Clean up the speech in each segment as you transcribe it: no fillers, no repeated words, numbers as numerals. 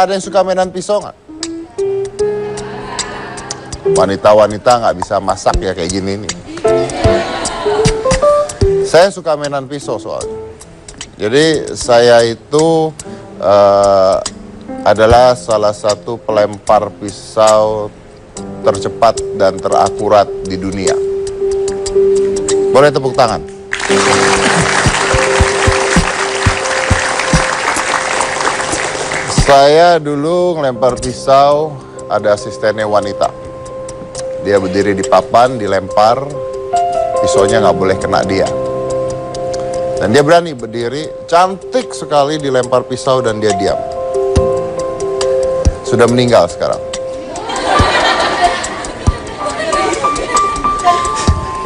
Ada yang suka mainan pisau nggak? Wanita-wanita nggak bisa masak ya kayak gini nih. Saya suka mainan pisau soalnya. Jadi saya itu adalah salah satu pelempar pisau tercepat dan terakurat di dunia. Boleh tepuk tangan. Saya dulu ngelempar pisau, ada asistennya wanita. Dia berdiri di papan, dilempar, pisaunya nggak boleh kena dia. Dan dia berani berdiri, cantik sekali dilempar pisau dan dia diam. Sudah meninggal sekarang.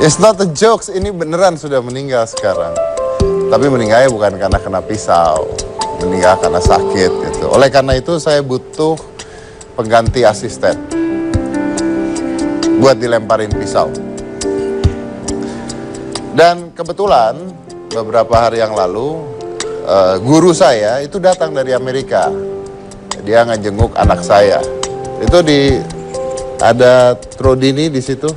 It's not a jokes, ini beneran sudah meninggal sekarang. Tapi meninggalnya bukan karena kena pisau, meninggal karena sakit gitu. Oleh karena itu saya butuh pengganti asisten buat dilemparin pisau. Dan kebetulan beberapa hari yang lalu guru saya itu datang dari Amerika. Dia ngejenguk anak saya. Itu ada Trodini di situ.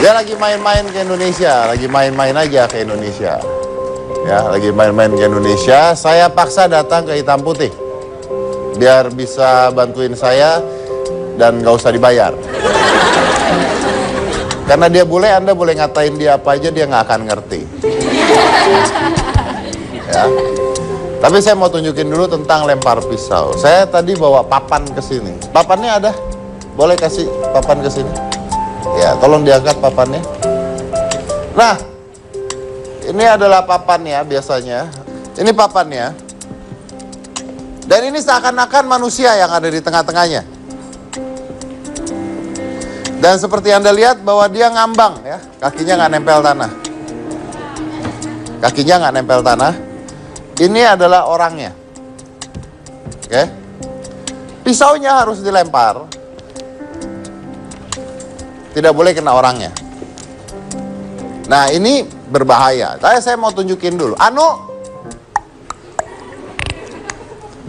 Dia lagi main-main ke Indonesia, lagi main-main aja ke Indonesia. Ya, lagi main-main ke Indonesia. Saya paksa datang ke Hitam Putih biar bisa bantuin saya dan nggak usah dibayar. Karena dia boleh, Anda boleh ngatain dia apa aja, dia nggak akan ngerti. Ya. Tapi saya mau tunjukin dulu tentang lempar pisau. Saya tadi bawa papan ke sini. Papannya ada? Boleh kasih papan ke sini? Ya, tolong diangkat papannya. Nah, ini adalah papannya biasanya. Ini papannya. Dan ini seakan-akan manusia yang ada di tengah-tengahnya. Dan seperti Anda lihat bahwa dia ngambang ya, kakinya nggak nempel tanah. Kakinya nggak nempel tanah. Ini adalah orangnya. Oke. Pisaunya harus dilempar. Tidak boleh kena orangnya. Nah, ini berbahaya. Saya mau tunjukin dulu. Anu,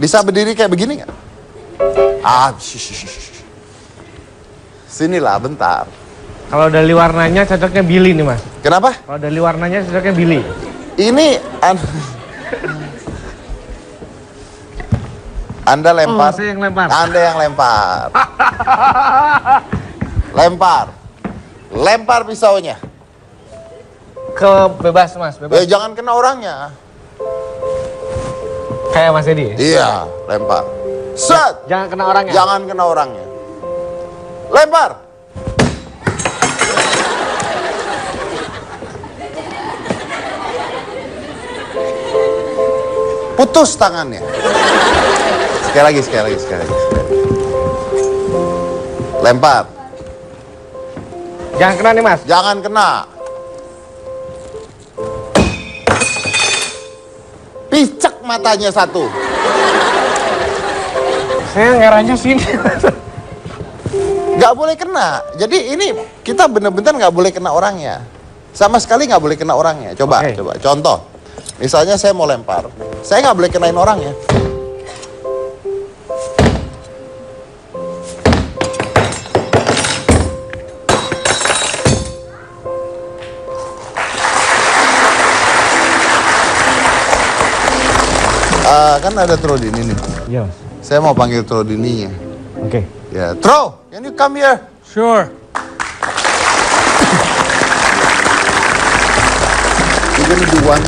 bisa berdiri kayak begini nggak? Sinilah, bentar. Kalau dari warnanya cocoknya Billy nih, Mas. Kenapa? Kalau dari warnanya cocoknya Billy. Ini Anda lempar. Oh, saya yang lempar. Anda yang lempar. Lempar. Lempar pisaunya. Bebas, Mas. Bebas. Jangan kena orangnya. Kayak Mas Edi. Iya, lempar. Set. Jangan kena orangnya. Jangan kena orangnya. Lempar. Putus tangannya. Sekali lagi. Lempar. Jangan kena nih, Mas. Jangan kena. Picek matanya satu. Saya ngeranya sini. Nggak boleh kena. Jadi ini kita benar-benar nggak boleh kena orangnya. Sama sekali nggak boleh kena orangnya. Coba. Contoh. Misalnya saya mau lempar. Saya nggak boleh kenain orangnya. Kan ada Trodini nih. Iya, Mas. Saya mau panggil Trodininya. Oke. Ya, Tro, can you come here? Sure. You gonna do one?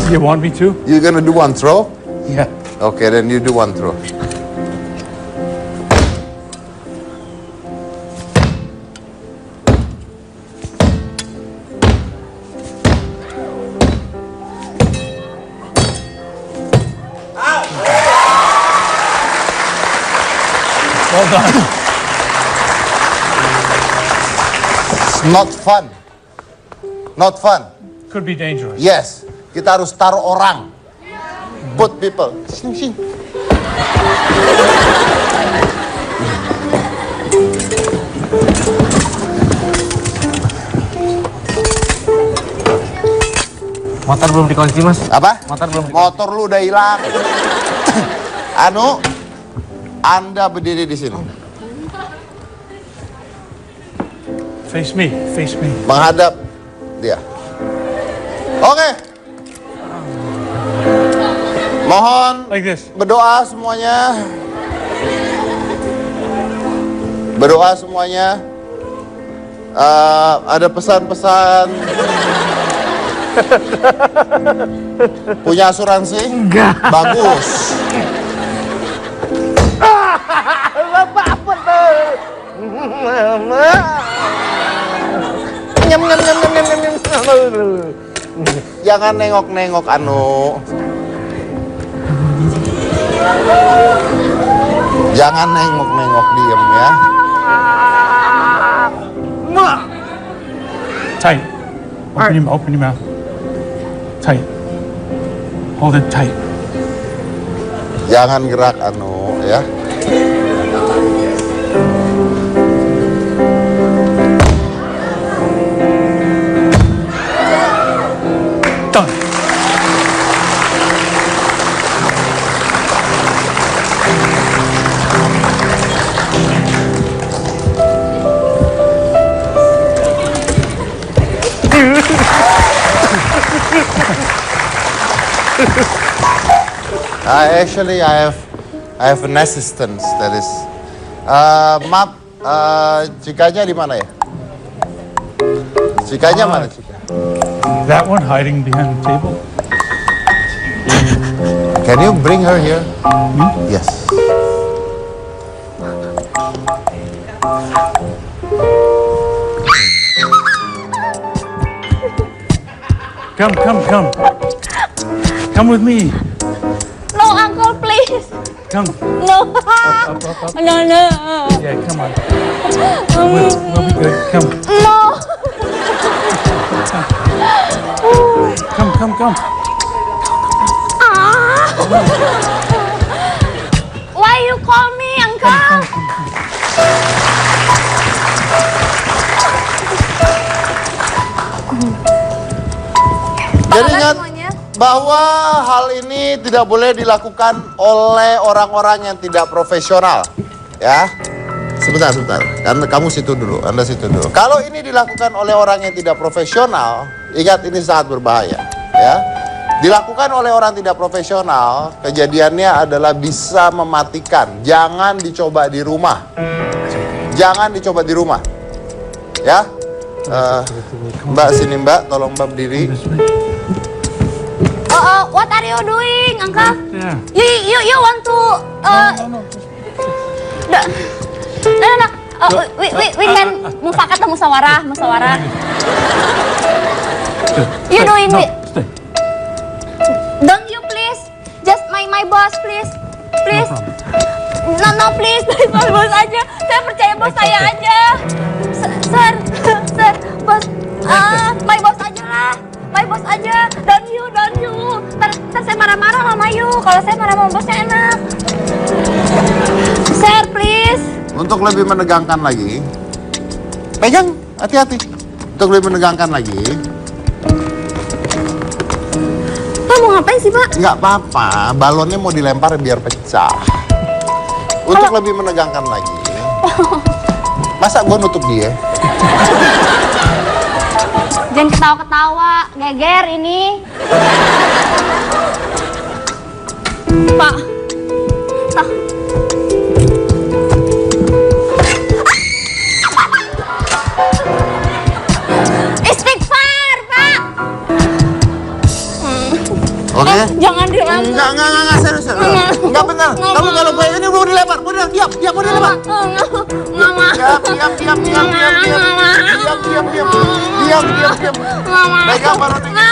You want me to? You gonna do one throw? Yeah. Okay, then you do one throw. Well done. It's not fun. Not fun. Could be dangerous. Yes, kita harus taruh orang. Put people. Sing. Motor belum dikunci, Mas. Apa? Motor belum dikunci. Motor lu udah hilang. Anu, Anda berdiri di sini. Face me. Face me. Menghadap dia. Oke. Mohon Like this. berdoa semuanya. Berdoa semuanya. Ada pesan-pesan. Punya asuransi? Enggak. Bagus. Nyam nyam nyam nyam nyam nyam. Jangan nengok-nengok Anu. Jangan nengok-nengok, diem ya. Tight. Open your mouth. Tight. Hold it tight. Jangan gerak Anu ya. Done. I have an assistant that is. Maaf, Cikanya di mana ya? Cikanya mana Cika? That one hiding behind the table. Can you bring her here? Yes. Come. Come with me. No, uncle, please. Come. No. Up. No. Yeah, come on. We'll be good. Come. No. Come. Ah. Why you call me, uncle? Jadi Apa ingat semuanya? bahwa hal ini tidak boleh dilakukan oleh orang-orang yang tidak profesional. Ya. Sebentar. Kamu situ dulu, Anda situ dulu. Kalau ini dilakukan oleh orang yang tidak profesional, ingat ini sangat berbahaya, ya. Dilakukan oleh orang tidak profesional, kejadiannya adalah bisa mematikan. Jangan dicoba di rumah. Ya. Mbak sini Mbak, tolong Mbak berdiri. What are you doing, uncle? Yeah. You want to No. No. We can mufakat atau musyawarah. You doing No, it? stay. Don't you please? Just my boss, please. Please. No, please. My boss aja. Saya percaya bos saya aja. Sir, bos. My boss aja lah. My boss aja. Don't you. Ntar saya marah-marah sama you. Kalau saya marah sama bosnya enak. Sir, please. Untuk lebih menegangkan lagi, pegang, hati-hati. Untuk lebih menegangkan lagi, Pak mau ngapain sih, Pak? nggak apa-apa, balonnya mau dilempar biar pecah. Untuk lebih menegangkan lagi, masa gua nutup dia? Jangan ketawa-ketawa, geger ini. Pak. Istighfar, Pak. Oke? Jangan dilempar. Enggak, serius. Enggak benar. Kamu kalau gue ini mau dilempar, mau diam, mau dilempar. Diam. Pegang balonnya.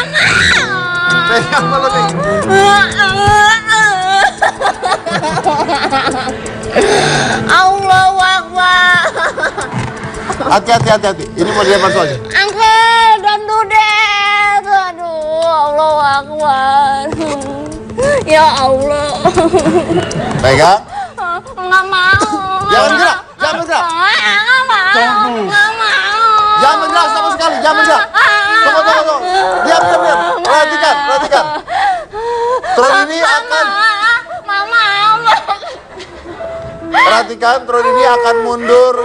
Allahu Akbar. Hati. Ini mau dilempar soalnya. Uncle, don't do that. Aduh, Allahu Akbar. Ya Allah. Pegang. Nggak mau. Jangan bergerak. Nggak mau. Jangan bergerak sama sekali, jangan bergerak. Tunggu. tunggu. Diam. Perhatikan. Trodini akan... Perhatikan, Trodini akan mundur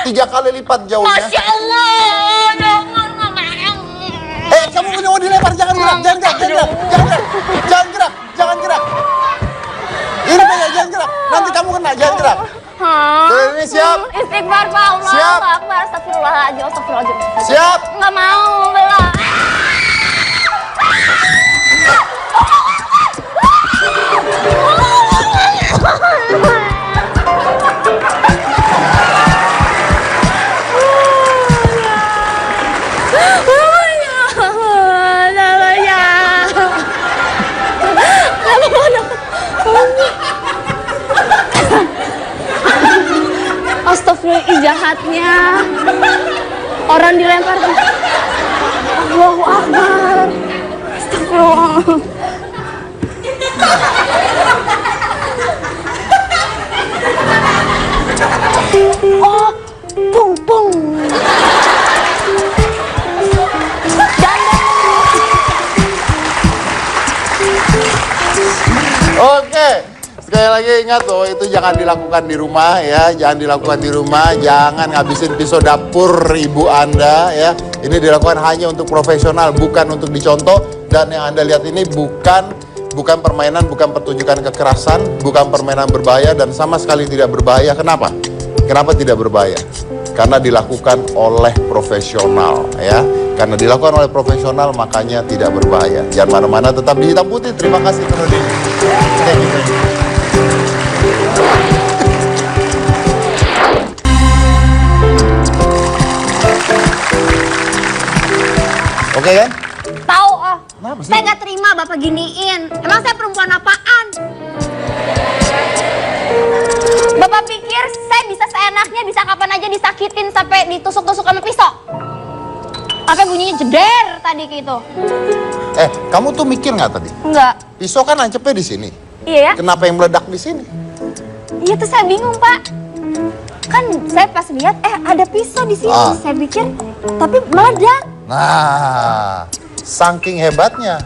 3 kali lipat jauhnya. Masya Allah, Kamu mau dilempar, jangan gerak. Ini banyak, jangan gerak. Nanti kamu kena, jangan gerak. Trodini siap? Istighfar Pak, Allah Siap. Akbar, astagfirullahaladzim. Siap? Nggak mau, Bella. Astagfirullah, jahatnya. Orang dilempar. Allahu Akbar. Astagfirullah. Oh, pung. Oke. Sekali lagi ingat loh, itu jangan dilakukan di rumah ya, jangan ngabisin pisau dapur ibu Anda ya. Ini dilakukan hanya untuk profesional, bukan untuk dicontoh. Dan yang Anda lihat ini bukan permainan, bukan pertunjukan kekerasan, bukan permainan berbahaya dan sama sekali tidak berbahaya. Kenapa? Kenapa tidak berbahaya? Karena dilakukan oleh profesional ya. Karena dilakukan oleh profesional makanya tidak berbahaya. Jangan mana-mana, tetap di Hitam Putih. Terima kasih Trodini. Thank you. Oke kan? Tahu oh. Kenapa sih? Saya nggak terima Bapak giniin. Emang saya perempuan apaan? Bapak pikir saya bisa seenaknya, bisa kapan aja disakitin sampai ditusuk-tusuk sama pisau? Sampai bunyinya jeder tadi gitu. Kamu tuh mikir nggak tadi? Enggak. Pisau kan nancepnya di sini. Iya ya? Kenapa yang meledak di sini? Iya tuh saya bingung Pak. Kan saya pas lihat ada pisau di sini. Saya pikir tapi meledak. Nah, saking hebatnya.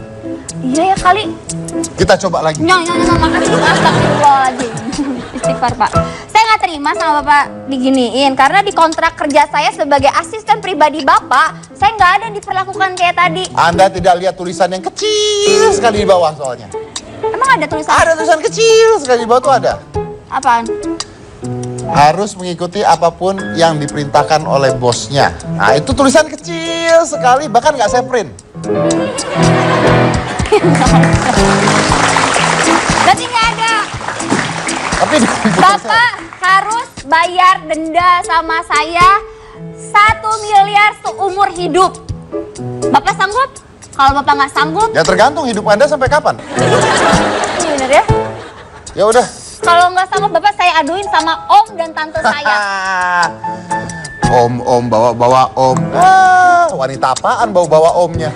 Iya ya kali. Kita coba lagi. Makasih. Astagfirullahaladzim. Istighfar Pak. Saya nggak terima sama Bapak diginiin. Karena di kontrak kerja saya sebagai asisten pribadi Bapak, saya nggak ada diperlakukan kayak tadi. Anda tidak lihat tulisan yang kecil sekali di bawah soalnya. Emang ada tulisan? Ada tulisan kecil sekali di bawah tuh ada. Apaan? Harus mengikuti apapun yang diperintahkan oleh bosnya. Nah, itu tulisan kecil sekali, bahkan nggak saya print. Berarti nggak ada. Tapi di komputer Bapak harus bayar denda sama saya 1 miliar seumur hidup. Bapak sanggup? Kalau Bapak nggak sanggup, ya tergantung hidup Anda sampai kapan. ini bener ya? Ya udah. Kalau nggak sanggup Bapak saya aduin sama om dan tante saya. Om bawa om. Wanita apaan bawa omnya?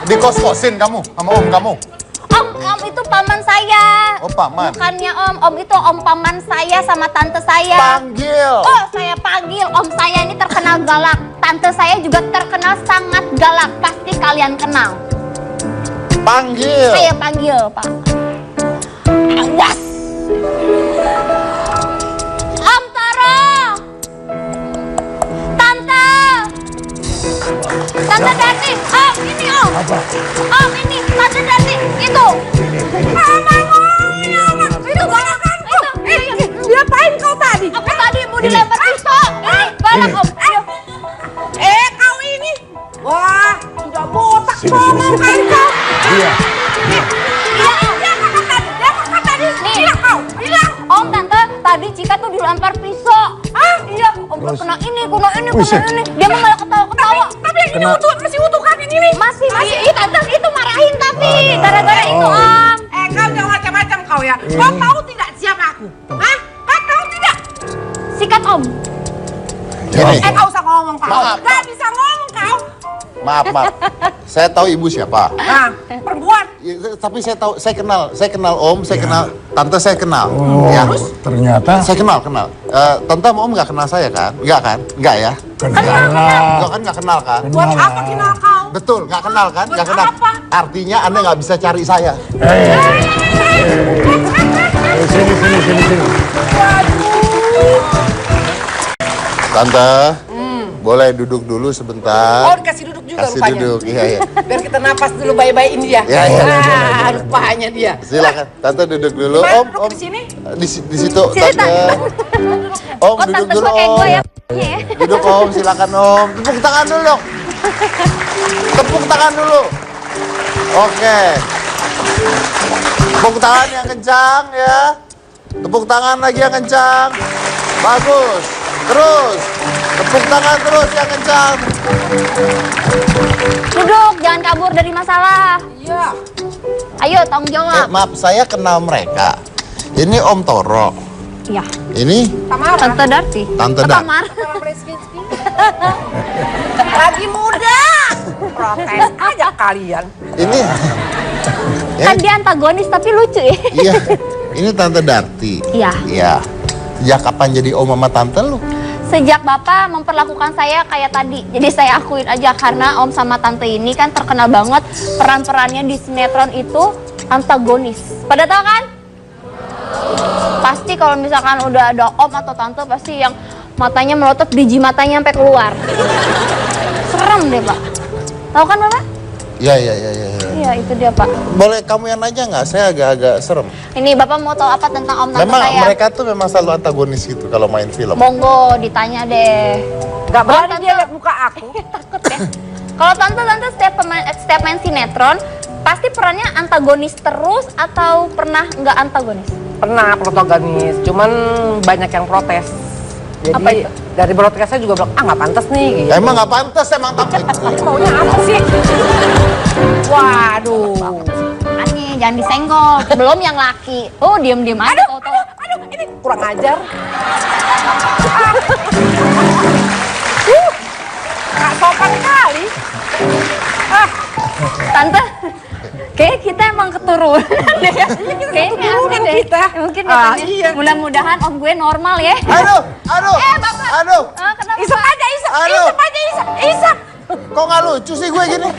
Dikos-kosin kamu sama om kamu? Om itu paman saya. Oh, paman. Bukannya om itu om paman saya sama tante saya. Panggil. Oh, saya panggil. Om saya ini terkenal galak. Tante saya juga terkenal sangat galak. Pasti kalian kenal. Panggil. Saya panggil, Pak. Awas. Om Taro. Tante. Tante Dati. Om, ini om. Om, ini Tante Dati. Itu. Itu galakanku. Diapain kau tadi? Aku tadi mau dilempar pisau. Ini galak om. Ayo. Kau ini. Wah, sudah botak songong kali kau. Iya. Dia makan tadi. Nih. Bilang kau, bilang. Om, tante, tadi Cika tuh dilempar pisau. Iya, om kena ini. Dia mah malah ketawa-ketawa. Tapi yang ini masih utuh kan yang ini? Masih. Iya, tante itu marahin tapi gara-gara itu om. Kau jangan macam-macam kau ya. Kau tahu tidak siapa aku? Hah? Kau tahu tidak? Sikat om. Gini. Kau usah ngomong kau. Maaf. Gak bisa ngomong kau. Maaf. Saya tahu ibu siapa. Nah, perempuan. Tapi saya tahu, saya kenal Om, saya kenal Tante, saya kenal. Oh, Ya. ternyata Saya kenal. Tante sama Om nggak kenal saya kan? Nggak kan? Nggak ya? kenal. Nggak kan nggak kenal kan? Buat apa kenal kau? Betul, nggak kenal kan? Nggak Buat kenal. apa? Artinya Anda nggak bisa cari saya. Sini. Tante, boleh duduk dulu sebentar. Oh, dikasih duduk juga Kasih rupanya. duduk, iya. Biar kita napas dulu bayi-bayiin dia. Iya, iya. Rupanya dia. Silakan, Tante duduk dulu. Gimana, Om, duduk Om. di sini? Di situ, Sini, Tante. Om, Kok duduk tante dulu, gue kayak Om. gue ya? Iya. Duduk, Om. Silakan, Om. Tepuk tangan dulu dong. Tepuk tangan dulu. Oke. Tepuk tangan yang kencang ya. Tepuk tangan lagi yang kencang. Bagus. Terus. Tepuk tangan terus yang kencang. Duduk, jangan kabur dari masalah. Iya. Ayo, tanggung jawab. Maaf, saya kenal mereka. Ini Om Toro. Iya. Ini Tamara. Tante Darti. Tante Dar. Tamar. Lagi muda. Protes aja kalian. Ini. Kan dia antagonis tapi lucu ya. Iya. Ini Tante Darti. Iya. Iya. Sejak kapan jadi Om sama Tante lu? Sejak Bapak memperlakukan saya kayak tadi. Jadi saya akuin aja karena Om sama Tante ini kan terkenal banget peran-perannya di sinetron itu antagonis. Pada tahu kan? Pasti kalau misalkan udah ada Om atau Tante pasti yang matanya melotot, biji matanya sampai keluar. Serem deh, Pak. Tahu kan, Bapak? Iya. Iya, itu dia, Pak. Boleh kamu yang nanya nggak? Saya agak-agak serem. Ini Bapak mau tahu apa tentang Om Tante Memang saya? mereka tuh memang selalu antagonis gitu kalau main film. Monggo ditanya deh. Gak berani Tante. dia lihat muka aku. Takut ya. Kalau tante setiap main sinetron pasti perannya antagonis terus atau pernah nggak antagonis? Pernah protagonis, cuman banyak yang protes. Jadi Apa itu? dari broadcastnya juga bilang, nggak pantas nih gitu. Emang nggak pantas emang tapi. Ini maunya apa sih? Waduh. Aneh, jangan disenggol. Belum yang laki. Oh, diem-diem aja tahu-tahu. Aduh, ini kurang ajar. Nggak sopan kali. Tante, kayak kita emang keturunan deh. Kayaknya keturunan deh. kita. Mungkin ya, Ah, Tante. iya. Mudah-mudahan om gue normal ya. Aduh. Bapak. Aduh. Kenapa? Isap aja, isap. Aduh. Isap aja, isap. Isap. Kok nggak lucu sih gue gini?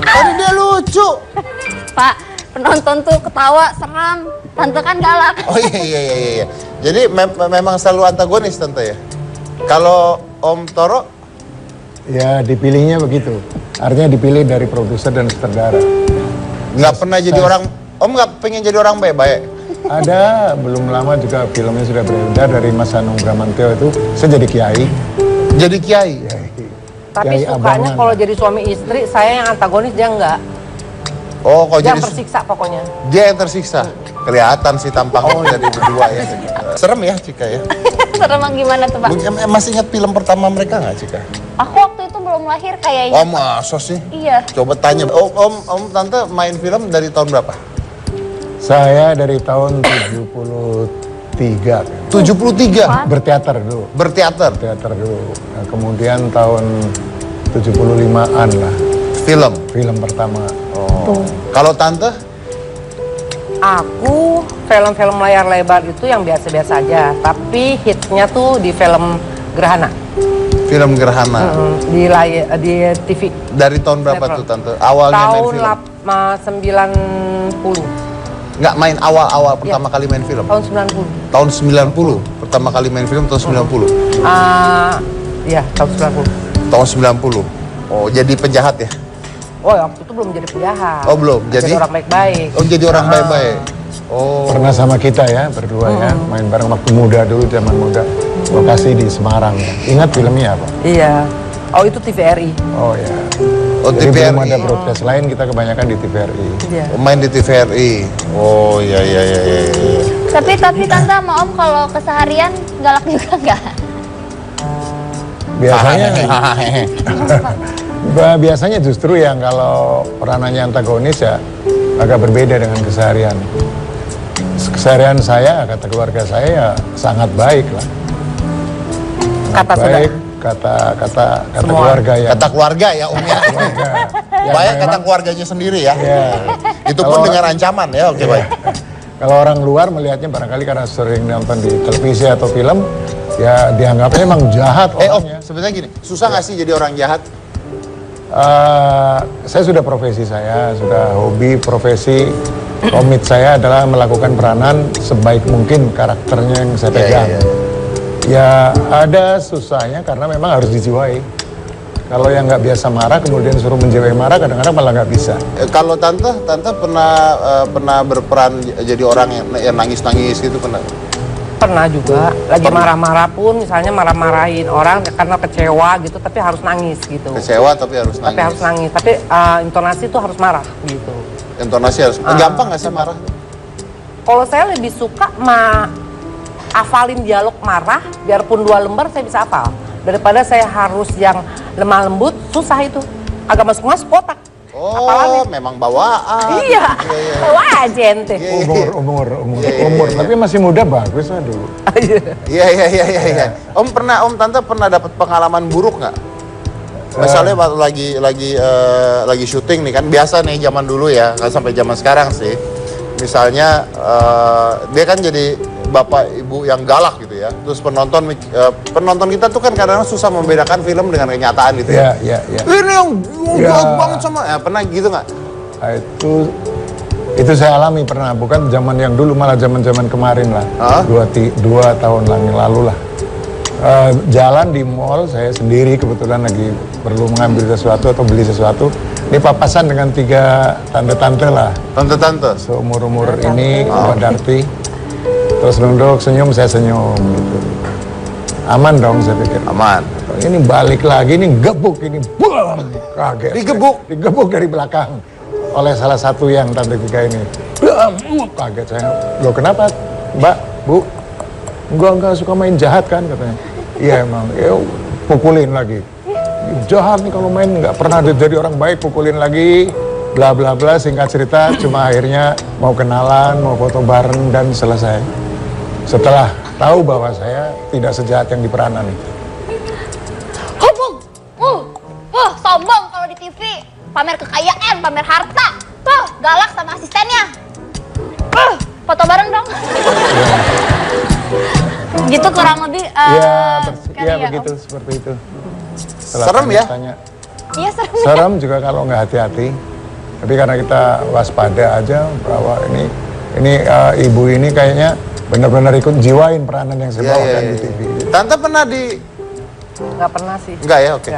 Tadi dia lucu. Pak, penonton tuh ketawa seram. Tante kan galak. Oh iya. Jadi memang selalu antagonis Tante ya. Kalau Om Toro, Ya dipilihnya begitu. Artinya dipilih dari produser dan sutradara. nggak pernah jadi orang. Om nggak pengen jadi orang baik-baik. Ada belum lama juga filmnya sudah beredar dari Mas Anung Bramantio itu. Saya jadi kiai. Jadi kiai. Tapi Kiai sukanya abangan. kalau jadi suami istri, saya yang antagonis, dia enggak. Oh, kok Dia jadi yang tersiksa pokoknya. dia yang tersiksa. Kelihatan sih tampangnya jadi berdua ya. Serem ya Cika ya. Serem gimana tuh, Pak? Masih ingat film pertama mereka nggak Cika? Aku waktu itu belum lahir kayaknya. Oh masa sih? Iya. Coba tanya. Om Tante main film dari tahun berapa? Saya dari tahun 73. 73. Berteater dulu. Berteater. Teater dulu. Nah, kemudian tahun 75-an lah. Film. Film pertama. Oh. Kalau Tante? Aku film-film layar lebar itu yang biasa-biasa aja, tapi hitsnya tuh di film Gerhana. Film Gerhana. Di TV. Dari tahun berapa Sinetron. tuh Tante? Awalnya main Tahun film? 90. Nggak main awal-awal pertama kali main film? Tahun 90. Tahun 90. Pertama kali main film tahun 90. Iya, tahun 90. Tahun 90. Oh, jadi penjahat ya? Oh, waktu itu belum jadi penjahat. Oh, belum. Jadi orang baik-baik. Oh, jadi orang baik-baik. Oh. Pernah sama kita ya, berdua ya. Main bareng waktu muda dulu, zaman muda. Lokasi di Semarang. Ingat filmnya apa? Iya. Oh, itu TVRI. Oh ya. Oh, Jadi belum TVRI. ada broadcast lain, kita kebanyakan di TVRI. Iya. Oh, main di TVRI. Oh, iya. Tapi Tante sama om kalau keseharian galak juga nggak? Biasanya biasanya justru yang kalau peranannya antagonis ya agak berbeda dengan keseharian. Keseharian saya, kata keluarga saya ya sangat baik lah. Sangat Kata baik, kata Semua. keluarga ya. Kata keluarga ya, Om ya. Keluarga. Baik kata keluarganya sendiri ya. Ya. Itu pun dengan ancaman ya, oke baik. Kalau orang luar melihatnya barangkali karena sering nonton di televisi atau film, ya dianggapnya emang jahat Om, orangnya. sebenarnya gini, susah nggak sih jadi orang jahat? Saya sudah profesi saya, sudah hobi, profesi, komit saya adalah melakukan peranan sebaik mungkin karakternya yang saya pegang. Iya. Ya ada susahnya karena memang harus dijiwai. Kalau yang nggak biasa marah kemudian suruh menjiwai marah kadang-kadang malah nggak bisa. Kalau tante pernah berperan jadi orang yang nangis-nangis gitu pernah? Pernah juga, lagi marah-marah pun misalnya marah-marahin orang karena kecewa gitu, tapi harus nangis gitu. Kecewa tapi harus nangis. Tapi harus nangis, tapi intonasi itu harus marah gitu. Intonasi harus. Gampang nggak sih marah? Kalau saya lebih suka hafalin dialog marah, biarpun 2 lembar saya bisa hafal. Daripada saya harus yang lemah lembut, susah itu. Agak masuk kotak. Oh, Hafalannya. memang bawaan. Iya, wah aja ente. Umur. Tapi masih muda bagus lah dulu. Iya. Om tante pernah dapat pengalaman buruk nggak? Misalnya waktu lagi syuting nih kan, biasa nih zaman dulu ya, nggak sampai zaman sekarang sih. Misalnya dia kan jadi bapak ibu yang galak gitu ya. Terus penonton kita tuh kan kadang-kadang susah membedakan film dengan kenyataan gitu ya. Iya. Ini yang galak banget sama. Ya, pernah gitu nggak? Nah, itu saya alami pernah, bukan zaman yang dulu, malah zaman kemarin lah. 2 tahun yang lalu lah. Jalan di mall, saya sendiri kebetulan lagi perlu mengambil sesuatu atau beli sesuatu. Ini papasan dengan 3 tante-tante lah. Tante-tante? Seumur-umur ini, Mbak Darti. Terus duduk, senyum, saya senyum gitu. Aman dong saya pikir. Aman. Ini balik lagi, ini gebuk, ini bam, kaget. Digebuk dari belakang oleh salah satu yang tante tiga ini. Bam, kaget saya. Loh kenapa Mbak, Bu? Enggak suka main jahat kan katanya. Iya emang, ya pukulin lagi. Jahat nih kalau main, nggak pernah jadi orang baik, pukulin lagi. Bla bla bla, singkat cerita cuma akhirnya mau kenalan, mau foto bareng dan selesai. Setelah tahu bahwa saya tidak sejahat yang diperanan itu. Hubung, sombong kalau di TV, pamer kekayaan, pamer harta, tuh galak sama asistennya. Foto bareng dong. Gitu kurang lebih. Iya begitu, seperti itu. Setelah Serem ya? Iya serem. Serem juga kalau nggak hati-hati. Tapi karena kita waspada aja bahwa ini ibu ini kayaknya benar-benar ikut jiwain peranan yang saya bawakan di TV. Tante pernah di... Nggak pernah sih. Enggak ya, oke.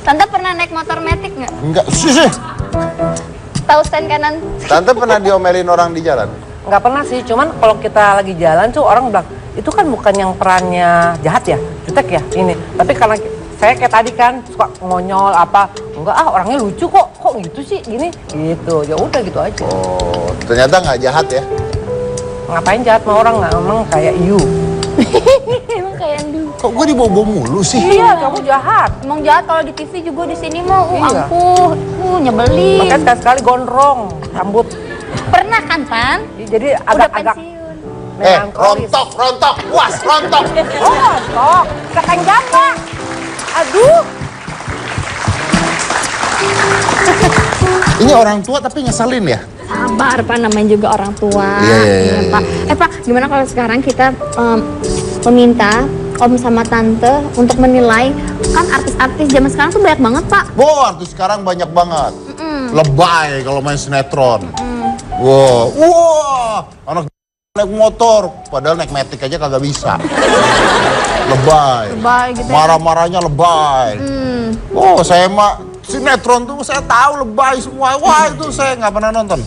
Tante pernah naik motor metik nggak? Enggak, sih. Tahu stand kanan? Tante pernah diomelin orang di jalan? Nggak pernah sih, cuman kalau kita lagi jalan tuh orang bilang, itu kan bukan yang perannya jahat ya, jutek ya, ini. Tapi karena saya kayak tadi kan, suka ngonyol apa, enggak orangnya lucu kok gitu sih, gini, gitu. Ya udah gitu aja. Oh, ternyata nggak jahat ya? Ngapain jahat sama orang, nggak emang kayak you. Emang kayak dulu. Kok gue dibawa mulu sih? Iya, kamu jahat. Emang jahat kalau di TV juga di sini mah, Iya. ampuh, nyebelin. Makanya sekali-sekali gondrong, rambut. Pernah kan, Pan? Jadi Udah agak-agak pensiun. melankolis. Rontok, puas, rontok. Oh, rontok. Kakang jamba. Aduh. Ini orang tua tapi ngeselin ya? Sabar, Pak, namanya juga orang tua. Iya, Pak. Pak, gimana kalau sekarang kita meminta Om sama Tante untuk menilai, kan artis-artis zaman sekarang tuh banyak banget, Pak. Wow, artis sekarang banyak banget. Lebay kalau main sinetron. Wow, anak naik motor, padahal naik metik aja kagak bisa. Lebay. Lebay gitu ya. Marah-marahnya lebay. Oh, saya mah sinetron tuh saya tahu lebay semua. Wah, itu saya nggak pernah nonton.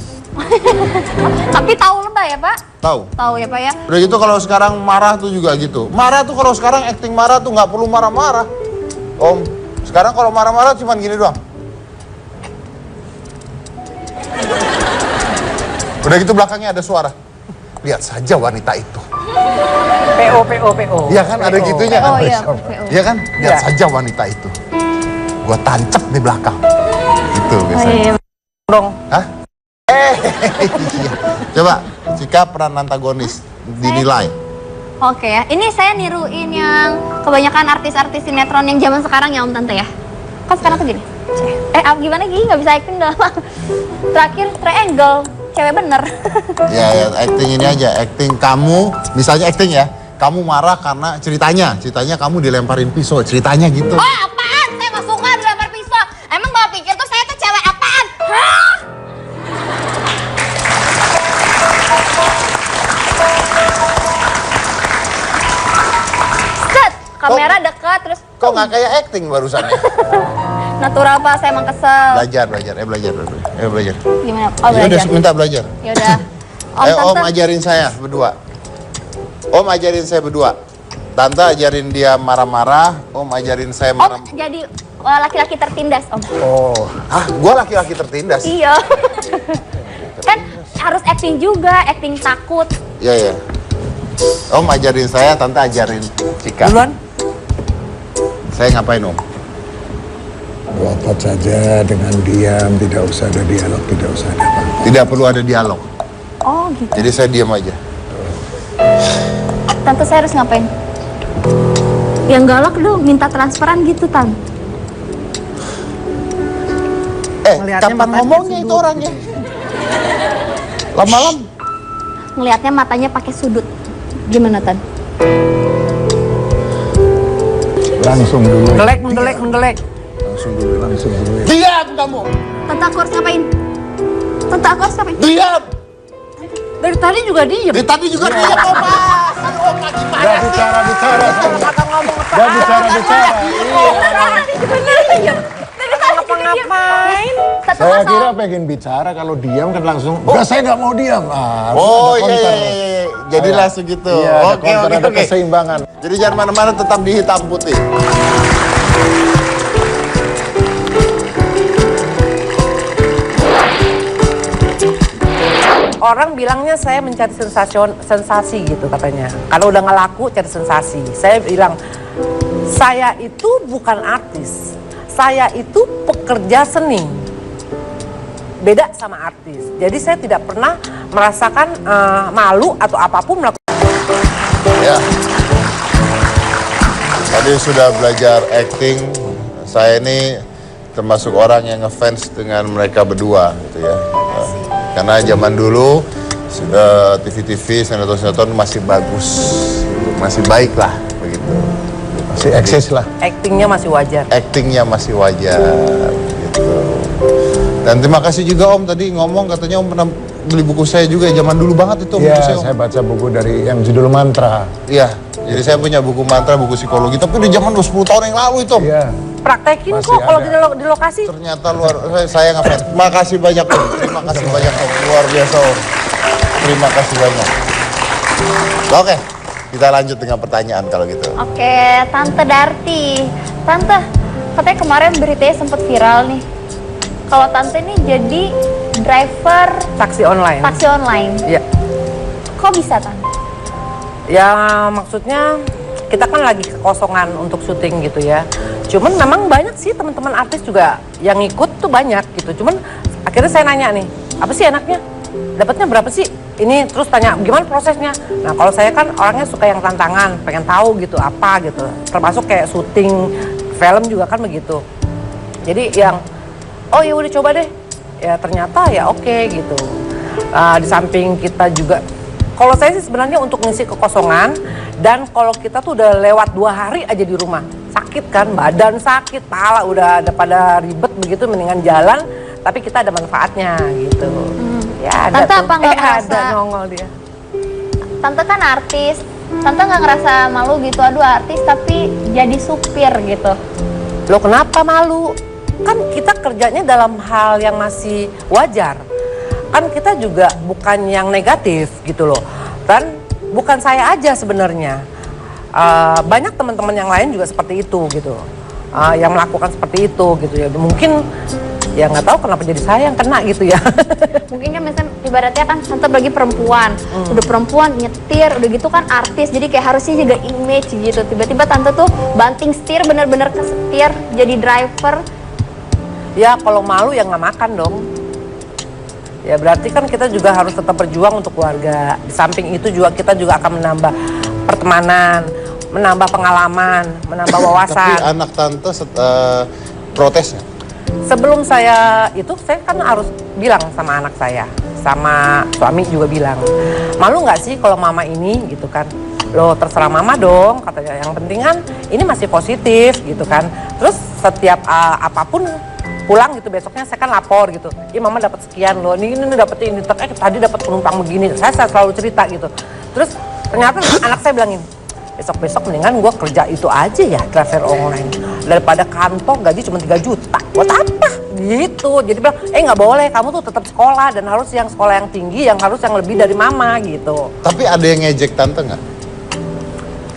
Tapi tahu lebay ya, Pak? Tahu. Tahu ya, Pak ya? Udah gitu kalau sekarang marah tuh juga gitu. Marah tuh kalau sekarang acting marah tuh nggak perlu marah-marah. Om, sekarang kalau marah-marah cuman gini doang. Udah gitu belakangnya ada suara. Lihat saja wanita itu. PO. Iya kan ada gitunya kan? Oh iya, Iya kan? Lihat Iya. saja wanita itu. Gua tancap di belakang. Itu Oh, biasanya. iya. Dong. Hah? Iya. Coba sikap peran antagonis dinilai. Oke ya, ini saya niruin yang kebanyakan artis-artis sinetron yang zaman sekarang ya Om Tante ya. Kan sekarang tuh gini. Gimana Gigi? Nggak bisa acting dong. Terakhir triangle, cewek bener. Ya, acting ini aja, acting kamu, misalnya acting ya, kamu marah karena ceritanya kamu dilemparin pisau, ceritanya gitu. Oh apaan? Saya nggak suka dilempar pisau. Emang bapak pikir tuh saya tuh cewek apaan? Hah? Set, kamera dekat terus. Kok nggak kayak acting barusan ya? Natural Pak, saya emang kesel. Belajar. Gimana? Oh Ya udah, belajar. minta belajar. Yaudah. Ayo Om Tante. ajarin saya berdua. Om ajarin saya berdua. Tante ajarin dia marah-marah, Om ajarin saya Om marah. jadi laki-laki tertindas, Om. Oh, Gua laki-laki tertindas. Iya. Kan harus acting juga, acting takut. Iya. Om ajarin saya, Tante ajarin Cika. Duluan. Saya ngapain Om? Wapat saja dengan diam, tidak usah ada dialog, tidak usah ada apa. Tidak perlu ada dialog. Oh gitu. Jadi saya diam aja. Tante saya harus ngapain? Yang galak dong, minta transferan gitu, Tan. Ngelihatnya Kapan matanya ngomongnya itu sudut. orangnya? Lama-lama. Ngelihatnya matanya pakai sudut. Gimana, Tan? Langsung dulu. Mendelek. Langsung dulu ya. Diam kamu. Tante aku harus ngapain? Tante aku harus ngapain? Diam. Dari tadi juga diem. Dari tadi juga diam Om. Om lagi Gak marah. bicara. Gak bicara. Bener diem. Dari tadi juga diem. Ngapain? Tante Saya kosong. kira pengen bicara, kalau diam kan langsung, enggak saya nggak mau diam. Oh ada iya. counter. Jadi langsung gitu. Iya, ada Oke. counter, ada keseimbangan. Jadi jangan mana-mana, tetap di hitam putih. Orang bilangnya saya mencari sensasi gitu katanya. Kalau udah nggak laku cari sensasi. Saya bilang saya itu bukan artis. Saya itu pekerja seni. Beda sama artis. Jadi saya tidak pernah merasakan malu atau apapun melakukan. Ya. Tadi sudah belajar acting. Saya ini termasuk orang yang ngefans dengan mereka berdua gitu ya. Karena zaman dulu sudah TV-TV, sinetron-sinetron masih bagus, masih baik lah begitu. Masih eksis lah. Actingnya masih wajar. Actingnya masih wajar gitu. Dan terima kasih juga Om tadi ngomong katanya Om pernah beli buku saya juga zaman dulu banget itu buku Iya, Om. saya baca buku dari yang judul Mantra. Iya, jadi saya punya buku mantra, buku psikologi, tapi udah zaman 10 tahun yang lalu itu Om. Iya. Praktekin Masih kok kalau ada. di lokasi. Ternyata saya ngefans. Terima kasih banyak Om. Terima kasih banyak Om. Luar biasa Om. Terima kasih banyak. Oke, kita lanjut dengan pertanyaan kalau gitu. Oke, Tante Darti. Tante, katanya kemarin beritanya sempat viral nih. Kalau Tante ini jadi driver Taksi online. taksi online. Ya. Kok bisa, Tante? Ya maksudnya kita kan lagi kekosongan untuk syuting gitu ya. Cuman memang banyak sih teman-teman artis juga yang ikut tuh banyak gitu. Cuman akhirnya saya nanya nih, apa sih enaknya? Dapatnya berapa sih? Ini terus tanya gimana prosesnya. Nah kalau saya kan orangnya suka yang tantangan, pengen tahu gitu apa gitu. Termasuk kayak syuting film juga kan begitu. Jadi yang oh ya udah coba deh. Ya ternyata ya oke gitu. Di samping kita juga kalau saya sih sebenarnya untuk ngisi kekosongan dan kalau kita tuh udah lewat 2 hari aja di rumah sakit kan, badan sakit, pala udah ada pada ribet begitu mendingan jalan tapi kita ada manfaatnya gitu. Ya ada Tante tuh. apa nggak ada ngerasa- nongol dia. Tante kan artis. Tante nggak ngerasa malu gitu, aduh artis tapi jadi supir gitu. Loh kenapa malu? Kan kita kerjanya dalam hal yang masih wajar. Kan kita juga bukan yang negatif gitu loh. Dan bukan saya aja sebenarnya. Banyak teman-teman yang lain juga seperti itu gitu. Yang melakukan seperti itu gitu ya. Mungkin ya nggak tahu kenapa jadi saya yang kena gitu ya. Mungkin kan misalnya ibaratnya kan Tante bagi perempuan, udah perempuan nyetir, udah gitu kan artis, jadi kayak harusnya jaga image gitu. Tiba-tiba Tante tuh banting setir, bener-bener ke setir, jadi driver. Ya kalau malu ya nggak makan dong. Ya berarti kan kita juga harus tetap berjuang untuk keluarga. Di samping itu juga kita juga akan menambah pertemanan, menambah pengalaman, menambah Tapi wawasan. anak Tante protes ya? Sebelum saya kan harus bilang sama anak saya, sama suami juga bilang, malu nggak sih kalau mama ini gitu kan? Lo terserah mama dong, katanya. Yang penting kan ini masih positif gitu kan. Terus setiap apapun pulang gitu besoknya saya kan lapor gitu. Mama dapat sekian loh, ini dapat ini, tadi dapat penumpang begini. Saya selalu cerita gitu. Terus ternyata anak saya bilangin, besok mendingan gue kerja itu aja ya, driver online, daripada kantor gaji cuma 3 juta. Buat apa? Gitu. Jadi bilang, nggak boleh, kamu tuh tetap sekolah dan harus yang sekolah yang tinggi, yang harus yang lebih dari mama gitu. Tapi ada yang ngejek tante nggak?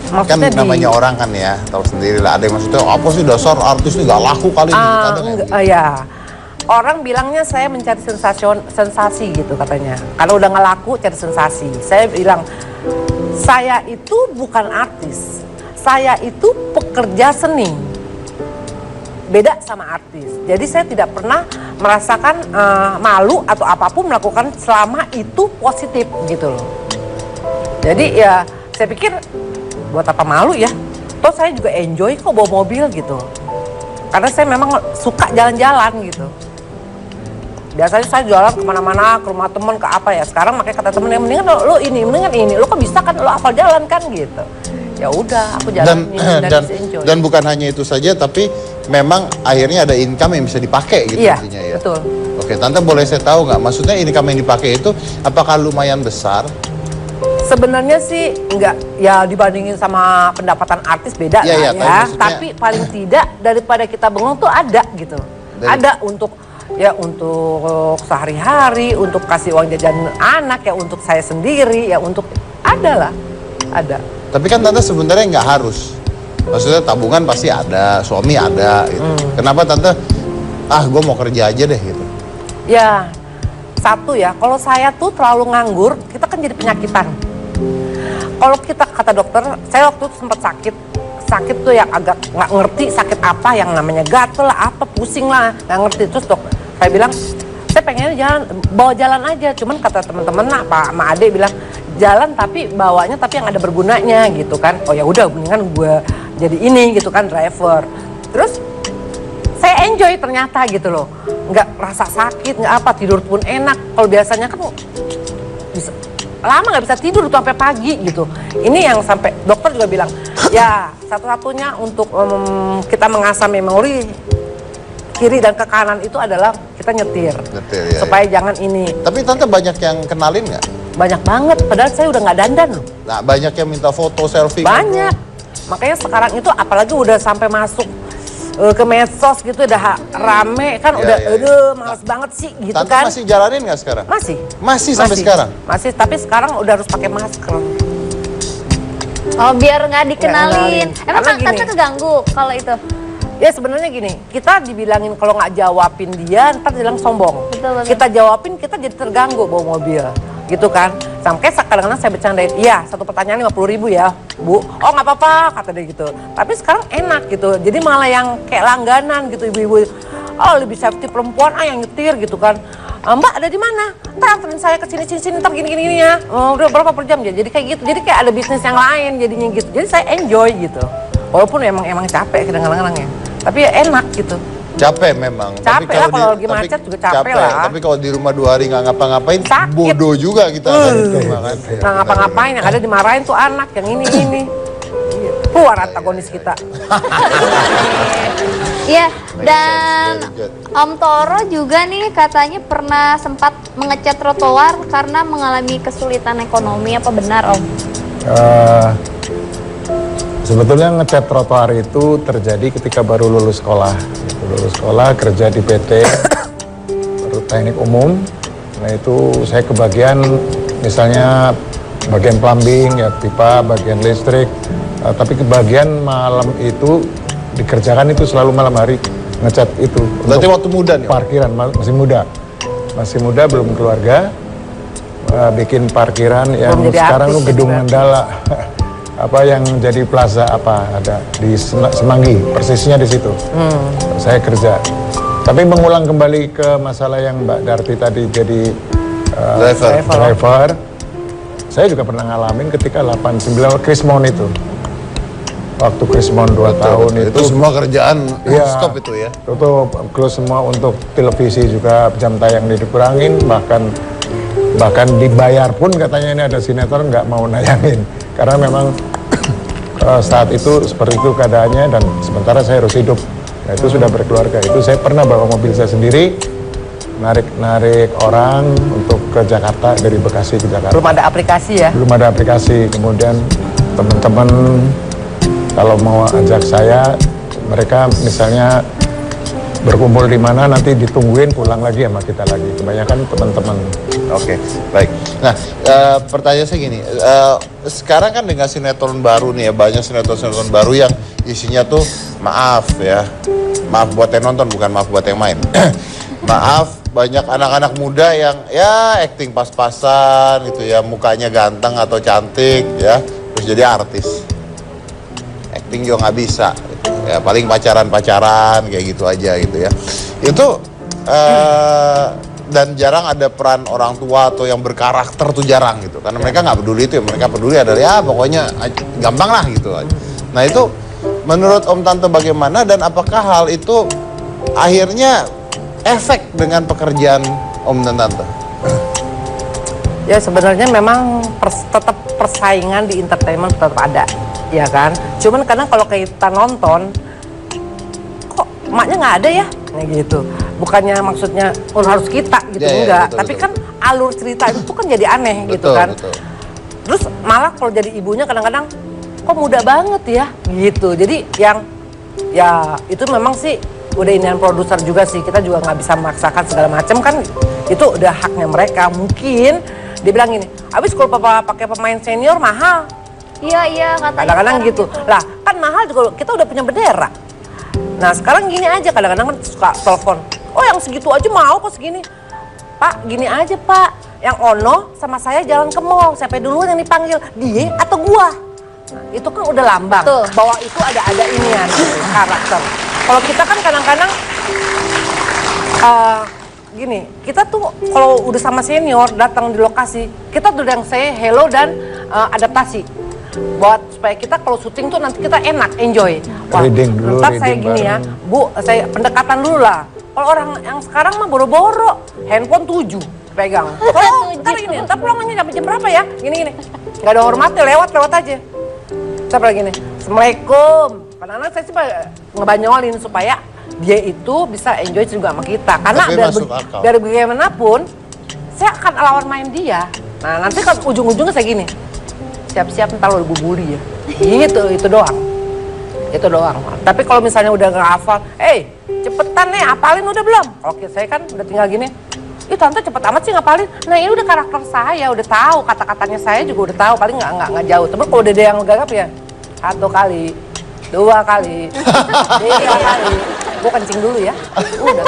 Kan Maksudnya namanya orang kan ya, tahu sendiri lah. Ada yang maksudnya, apa sih dasar artis ini nggak laku kali ini? Ada nggak yang gitu? Ya. Orang bilangnya saya mencari sensasi gitu katanya. Kalau udah nggak laku, cari sensasi. Saya bilang, saya itu bukan artis. Saya itu pekerja seni. Beda sama artis. Jadi saya tidak pernah merasakan malu atau apapun melakukan selama itu positif gitu loh. Jadi ya saya pikir buat apa malu ya. Toh saya juga enjoy kok bawa mobil gitu. Karena saya memang suka jalan-jalan gitu. Biasanya saya jalan kemana-mana, ke rumah temen, ke apa ya. Sekarang makanya kata temen, mendingan lo ini, mendingan ini. Lo kok bisa kan, lo hafal jalan kan gitu. Ya udah, aku jalan dan bisa enjoy. Dan bukan hanya itu saja, tapi memang akhirnya ada income yang bisa dipakai gitu Iya, intinya ya. Betul. Oke, tante boleh saya tahu nggak? Maksudnya income yang dipakai itu apakah lumayan besar? Sebenarnya sih enggak, ya dibandingin sama pendapatan artis beda Iya, lah iya, ya. maksudnya- Tapi paling tidak daripada kita bengong tuh ada gitu. Ada untuk sehari-hari, untuk kasih uang jajan anak, ya untuk saya sendiri, ya untuk ada lah, ada. Tapi kan tante sebenarnya nggak harus. Maksudnya tabungan pasti ada, suami ada gitu. Kenapa tante, gue mau kerja aja deh gitu. Ya, satu ya, kalau saya tuh terlalu nganggur, kita kan jadi penyakitan. Kalau kita, kata dokter, saya waktu itu sempat sakit tuh yang agak nggak ngerti sakit apa, yang namanya gatel lah, apa pusing lah, nggak ngerti. Terus saya bilang, saya pengennya bawa jalan aja. Cuman kata teman-teman, Pak Ade bilang, jalan tapi bawanya tapi yang ada bergunanya gitu kan. Oh ya udah, mendingan gue jadi ini gitu kan, driver. Terus saya enjoy ternyata gitu loh, nggak rasa sakit, nggak apa, tidur pun enak. Kalau biasanya kan bisa lama nggak bisa tidur tuh sampai pagi gitu. Ini yang sampai dokter juga bilang, ya satu-satunya untuk kita mengasah memori kiri dan ke kanan itu adalah kita nyetir Ya, supaya jangan ini. Tapi tante banyak yang kenalin nggak? Banyak banget, padahal saya udah nggak dandan loh. Nah, banyak yang minta foto, selfie. Banyak. Makanya sekarang itu apalagi udah sampai masuk ke medsos gitu, udah rame kan, Ya, udah ya, ya. aduh males banget sih gitu Tante kan. masih jalanin nggak sekarang? Masih. Masih sampai sekarang? Masih, tapi sekarang udah harus pakai masker. Oh, biar nggak dikenalin. Nggak kenalin. Emang Karena tante gini. keganggu kalau itu? Ya sebenarnya gini, kita dibilangin kalau nggak jawabin dia, ntar bilang sombong. Betul. Kita jawabin, kita jadi terganggu bawa mobil, gitu kan. Sampai kadang-kadang saya bercandain, iya 1 pertanyaan 50.000 ya, Bu. Oh nggak apa-apa, kata dia gitu. Tapi sekarang enak gitu, jadi malah yang kayak langganan gitu ibu-ibu. Oh lebih safety perempuan, yang nyetir gitu kan. Mbak ada di mana? Ntar anterin saya ke sini, ntar gini ya. Udah berapa per jam ya? Jadi kayak gitu, jadi kayak ada bisnis yang lain jadinya gitu. Jadi saya enjoy gitu. Walaupun emang capek kadang-kadang ya. Tapi ya enak gitu. Capek memang. Capek lah, kalau lagi macet juga capek lah. Tapi kalau di rumah 2 hari nggak ngapa-ngapain, Sakit. bodoh juga kita kan di rumah kan. Nah ngapa-ngapain, yang ada dimarahin tuh anak, yang ini. Keluar antagonis kita. Iya, Make dan sense, very good. Om Toro juga nih katanya pernah sempat mengecat trotoar karena mengalami kesulitan ekonomi. Apa benar, Om? Sebetulnya ngecat trotoar itu terjadi ketika baru lulus sekolah. Lulus sekolah, kerja di PT baru teknik umum. Nah itu saya kebagian misalnya bagian plumbing, ya pipa, bagian listrik. Tapi kebagian malam itu dikerjakan itu selalu malam hari ngecat itu. Berarti untuk waktu muda nih, Om? parkiran, masih muda belum keluarga, bikin parkiran yang Belum jadi sekarang artis tuh ya gedung berarti. Mandala. Apa yang jadi plaza apa ada di Semanggi, persisnya di situ. Saya kerja. Tapi mengulang kembali ke masalah yang Mbak Darti tadi jadi Driver. driver. Saya juga pernah ngalamin ketika 89 Krismon itu. waktu Krismon 2 tahun itu semua kerjaan Iya. stop itu ya. Itu close semua untuk televisi juga, jam tayang dikurangin, bahkan dibayar pun katanya ini ada sinetron nggak mau nayangin karena memang saat itu seperti itu keadaannya dan sementara saya harus hidup. Nah itu sudah berkeluarga. Itu saya pernah bawa mobil saya sendiri narik orang untuk ke Jakarta, dari Bekasi ke Jakarta. Belum ada aplikasi ya? Belum ada aplikasi. Kemudian teman-teman kalau mau ajak saya, mereka misalnya berkumpul di mana, nanti ditungguin pulang lagi sama kita lagi. Kebanyakan teman-teman. Oke, baik. Nah, pertanyaan saya gini, sekarang kan dengan sinetron baru nih ya, banyak sinetron baru yang isinya tuh maaf ya, maaf buat yang nonton bukan maaf buat yang main. Maaf, banyak anak-anak muda yang ya acting pas-pasan gitu ya, mukanya ganteng atau cantik ya, terus jadi artis. Acting juga nggak bisa, gitu. Ya paling pacaran-pacaran kayak gitu aja gitu ya. Itu dan jarang ada peran orang tua atau yang berkarakter tuh jarang gitu, karena mereka nggak peduli itu ya, mereka peduli adalah ya pokoknya gampang lah gitu. Nah itu menurut Om Tante bagaimana dan apakah hal itu akhirnya efek dengan pekerjaan Om dan Tante? Ya sebenarnya memang tetap persaingan di entertainment tetap ada, ya kan. Cuman kadang kalau kita nonton, kok emaknya nggak ada ya, gitu. Bukannya maksudnya harus kita gitu, Ya, enggak. betul, tapi betul. kan alur cerita itu kan jadi aneh gitu Betul, kan. betul. Terus malah kalau jadi ibunya kadang-kadang kok muda banget ya, gitu. Jadi yang ya itu memang sih udah inian produser juga sih, kita juga nggak bisa memaksakan segala macam kan, itu udah haknya mereka. Mungkin dia bilang gini, abis kalau papa pakai pemain senior mahal, Iya katanya. kadang-kadang sekarang gitu. Lah kan mahal juga, kita udah punya bendera. Nah sekarang gini aja, kadang-kadang kan suka telepon, oh yang segitu aja mau kok segini. Pak gini aja pak, yang Ono sama saya jalan ke mall, siapa duluan yang dipanggil, dia atau gua? Nah, itu kan udah lambang Tuh. bahwa itu ada inian gitu, karakter. Kalau kita kan kadang-kadang gini, kita tuh kalau udah sama senior datang di lokasi, kita tuh yang say hello dan adaptasi. Buat supaya kita kalau syuting tuh nanti kita enak, enjoy. Reading dulu, ntar saya reading gini ya, bareng. Bu, saya pendekatan dulu lah. Kalau orang yang sekarang mah boro-boro, handphone 7 pegang. Oh, ntar ini, ntar pulangnya sampai jam berapa ya? Gini. Nggak ada hormatnya, lewat aja. Saya pernah gini, Assalamualaikum. Kadang-kadang saya sih ngebanyolin supaya dia itu bisa enjoy juga sama kita. Karena Tapi masuk akal. dari bagaimanapun, saya akan lawan main dia. Nah nanti kan ujung-ujungnya saya gini, siap-siap ntar lo gue bully ya. Gitu, itu doang. Tapi kalau misalnya udah nggak hafal, cepetan nih, hafalin udah belum? Oke, saya kan udah tinggal gini. Ih tante cepet amat sih ngapalin. Nah ini udah karakter saya, udah tahu kata-katanya saya juga udah tahu, paling nggak jauh. Tapi kalau udah ada yang gagap ya 1 kali, 2 kali, 3 kali. Gue kencing dulu ya. Udah.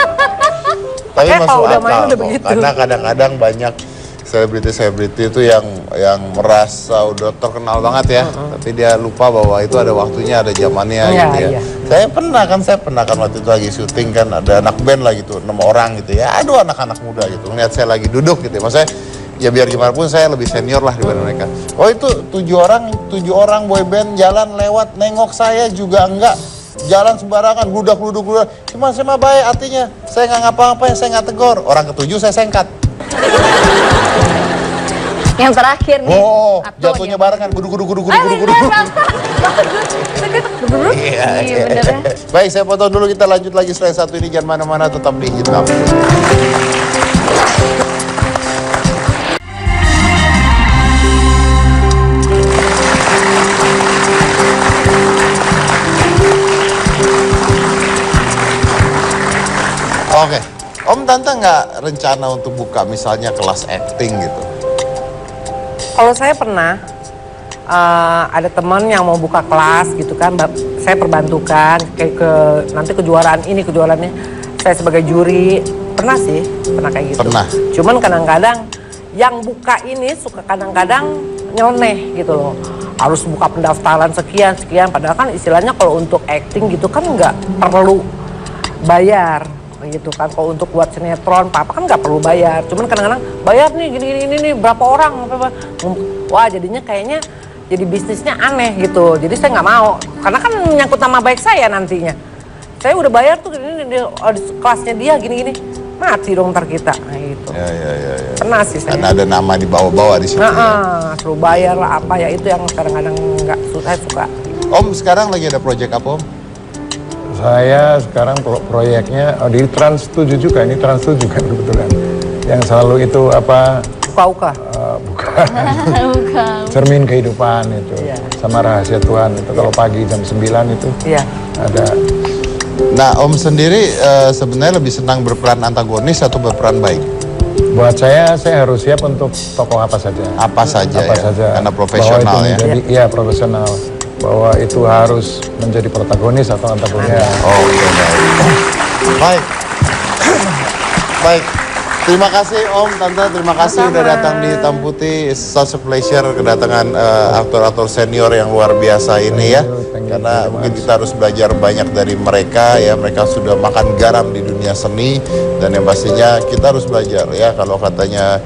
Tapi Kayak masuk kalau udah akal main udah kok. begitu. Karena kadang-kadang banyak selebriti-selebriti itu yang merasa udah terkenal banget ya, tapi dia lupa bahwa itu ada waktunya, ada zamannya Iya, gitu ya. iya. Saya pernah kan waktu itu lagi syuting kan, ada anak band lah gitu, 6 orang gitu ya, aduh anak-anak muda gitu, ngeliat saya lagi duduk gitu ya, maksudnya ya biar gimana pun saya lebih senior lah dibanding mereka. Oh itu 7 orang boy band jalan lewat nengok saya juga enggak. Jalan sembarangan, gludak. Cuma saya mah baik artinya, saya nggak ngapa-ngapain, saya nggak tegur. Orang ke-7 saya sengkat. Yang terakhir nih. Oh, atunya. jatuhnya barengan, gudu. Iya bener ya. Baik, saya foto dulu, kita lanjut lagi setelah satu ini. Jangan mana-mana, tetap di Hitam. Oke, Om Tante nggak rencana untuk buka misalnya kelas acting gitu? Kalau saya pernah ada teman yang mau buka kelas gitu kan, saya perbantukan kayak nanti kejuaraan ini kejuaraannya saya sebagai juri pernah kayak gitu. Pernah. Cuman kadang-kadang yang buka ini suka kadang-kadang nyeleneh gitu loh. Harus buka pendaftaran sekian padahal kan istilahnya kalau untuk acting gitu kan nggak perlu bayar gitu kan. Kalau untuk buat sinetron papa kan nggak perlu bayar, cuman kadang-kadang bayar nih gini berapa orang, wah jadinya kayaknya jadi bisnisnya aneh gitu. Jadi saya nggak mau, karena kan menyangkut nama baik saya nantinya. Saya udah bayar tuh ini di kelasnya dia gini-gini, mati dong ntar kita. Nah, gitu. Ya. Pernah sih saya. Karena ada nama di bawah-bawah di situ. Ya. Suruh bayar lah apa ya, itu yang kadang-kadang nggak saya suka. Om sekarang lagi ada proyek apa Om? Saya sekarang proyeknya di Trans 7 juga, ini Trans 7 kan kebetulan. Yang selalu itu apa? Uka-uka. Bukan. Bukan. Cermin kehidupan itu. Iya. Sama Rahasia Tuhan itu kalau pagi jam 9 itu Iya. ada. Nah Om sendiri sebenarnya lebih senang berperan antagonis atau berperan baik? Buat saya harus siap untuk tokoh apa saja. Apa saja Apa ya? saja. Karena Bahwa profesional itu ya. menjadi, iya profesional. Bahwa itu harus menjadi protagonis atau antagonis. Oke, baik. Baik. Terima kasih Om, Tante, terima kasih udah datang di Hitam Putih. It's such a pleasure kedatangan aktor-aktor senior yang luar biasa ini ya. Thank you Karena very mungkin much. kita harus belajar banyak dari mereka ya. Mereka sudah makan garam di dunia seni dan yang pastinya kita harus belajar ya. Kalau katanya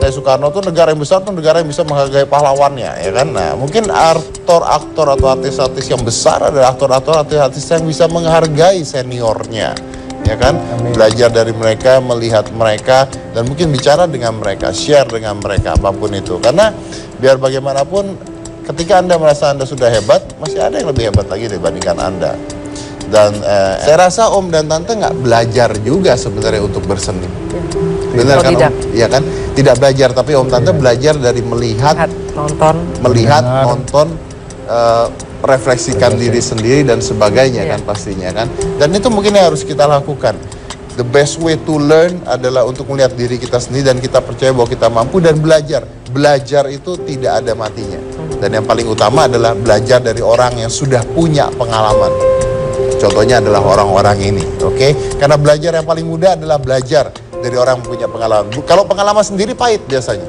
Soekarno tuh negara yang besar tuh negara yang bisa menghargai pahlawannya ya kan. Nah, mungkin aktor-aktor atau artis-artis yang besar adalah aktor-aktor artis-artis yang bisa menghargai seniornya. Ya kan, belajar dari mereka, melihat mereka, dan mungkin bicara dengan mereka, share dengan mereka, apapun itu. Karena biar bagaimanapun, ketika Anda merasa Anda sudah hebat, masih ada yang lebih hebat lagi dibandingkan Anda. Dan saya rasa Om dan Tante nggak belajar juga sebenarnya untuk berseni. Benar kan Tidak. Om? Iya kan? Tidak belajar, tapi Om Tante belajar dari melihat, nonton, refleksikan diri sendiri dan sebagainya kan pastinya kan. Dan itu mungkin yang harus kita lakukan. The best way to learn adalah untuk melihat diri kita sendiri dan kita percaya bahwa kita mampu dan belajar. Belajar itu tidak ada matinya. Dan yang paling utama adalah belajar dari orang yang sudah punya pengalaman. Contohnya adalah orang-orang ini, oke? Karena belajar yang paling mudah adalah belajar dari orang yang punya pengalaman. Kalau pengalaman sendiri pahit biasanya.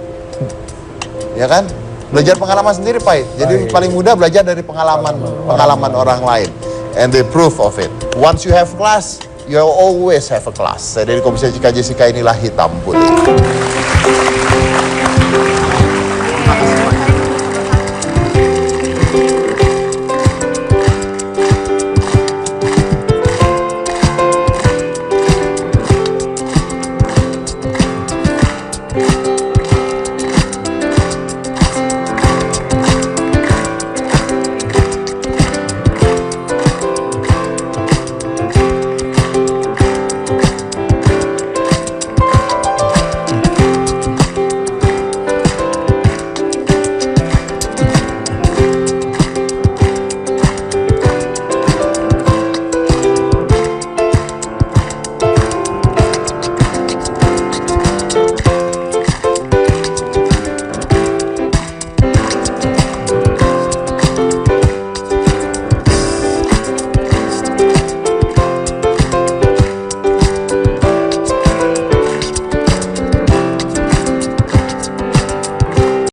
Ya kan? Belajar pengalaman sendiri pahit. Jadi paling mudah belajar dari pengalaman orang lain. And the proof of it. Once you have class, you always have a class. Saya dari Komisi Jessica, inilah Hitam Putih.